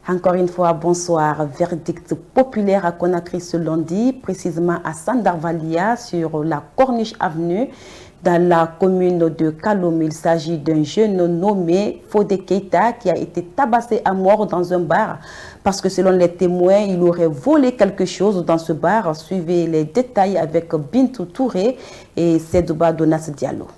Encore une fois, bonsoir. Verdict populaire à Conakry ce lundi, précisément à Sandarvalia, sur la Corniche Avenue, dans la commune de Kaloum. Il s'agit d'un jeune nommé Fodé Keita qui a été tabassé à mort dans un bar parce que selon les témoins, il aurait volé quelque chose dans ce bar. Suivez les détails avec Bintou Touré et Sedouba Donas Diallo.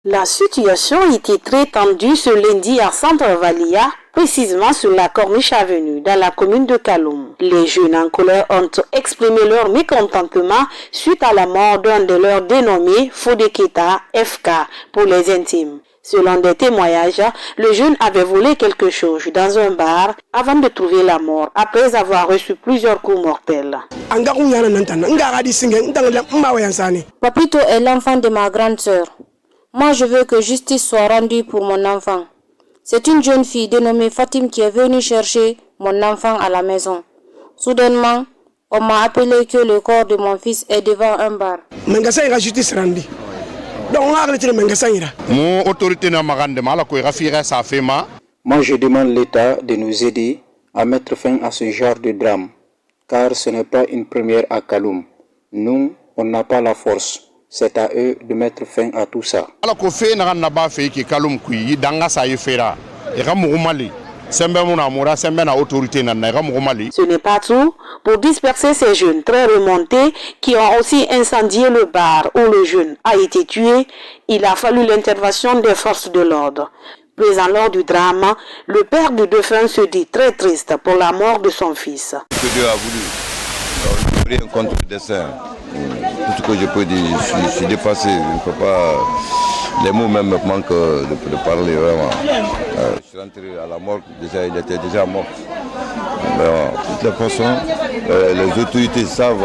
La situation était très tendue ce lundi à Sandarvalia, précisément sur la Corniche Avenue, dans la commune de Kaloum. Les jeunes en colère ont exprimé leur mécontentement suite à la mort d'un de leurs dénommés Fodé Keita, FK, pour les intimes. Selon des témoignages, le jeune avait volé quelque chose dans un bar avant de trouver la mort, après avoir reçu plusieurs coups mortels. Papito est l'enfant de ma grande sœur. Moi, je veux que justice soit rendue pour mon enfant. C'est une jeune fille dénommée Fatim qui est venue chercher mon enfant à la maison. Soudainement, on m'a appelé que le corps de mon fils est devant un bar. Moi, je demande l'État de nous aider à mettre fin à ce genre de drame, car ce n'est pas une première à Kaloum. Nous, on n'a pas la force. C'est à eux de mettre fin à tout ça. Ce n'est pas tout. Pour disperser ces jeunes très remontés qui ont aussi incendié le bar où le jeune a été tué, il a fallu l'intervention des forces de l'ordre. Présent lors du drame, le père du défunt se dit très triste pour la mort de son fils. Que Dieu a voulu. Un contre-dessin. Tout ce que je peux dire, je suis dépassé. Je ne peux pas. Les mots même me manquent de parler vraiment. Je suis rentré à la mort, déjà, il était déjà mort. Mais, de toute façon, les autorités savent,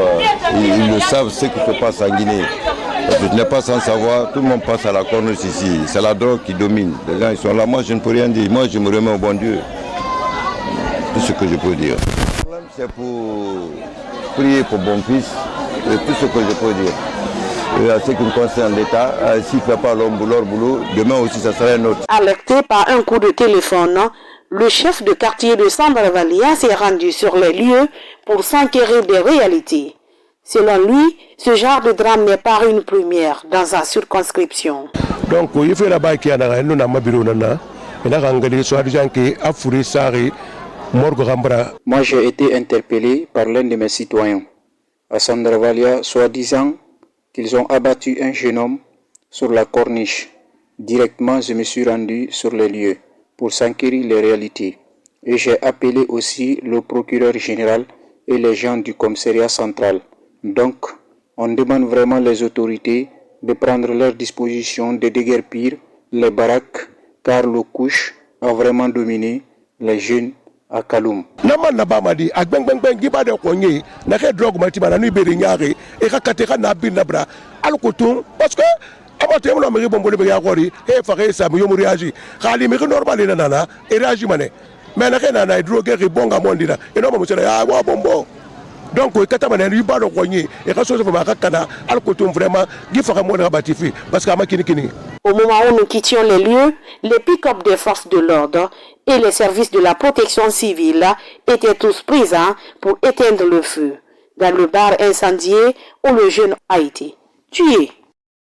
ils le savent ce qui se passe en Guinée. Parce que je n'ai pas sans savoir, tout le monde passe à la corniche ici. C'est la drogue qui domine. Les gens ils sont là, moi je ne peux rien dire. Moi je me remets au bon Dieu. Tout ce que je peux dire. Le problème c'est pour prier pour mon fils. C'est tout ce que je peux dire. Et à ce qui me concerne l'État, s'il ne fait pas leur boulot, demain aussi ça sera un autre. Alerté par un coup de téléphone, le chef de quartier de Sandarvalia s'est rendu sur les lieux pour s'enquérir des réalités. Selon lui, ce genre de drame n'est pas une première dans sa circonscription. Donc, il faut là-bas qu'il y a Moi, j'ai été interpellé par l'un de mes citoyens. À Sandarvalia, soi-disant qu'ils ont abattu un jeune homme sur la corniche. Directement, je me suis rendu sur les lieux pour s'enquérir les réalités. Et j'ai appelé aussi le procureur général et les gens du commissariat central. Donc, on demande vraiment les autorités de prendre leurs dispositions de déguerpir les baraques, car le couche a vraiment dominé les jeunes à Kaloum. Parce que donc, au moment où nous quittions les lieux, les pick-up des forces de l'ordre et les services de la protection civile étaient tous présents pour éteindre le feu dans le bar incendié où le jeune a été tué.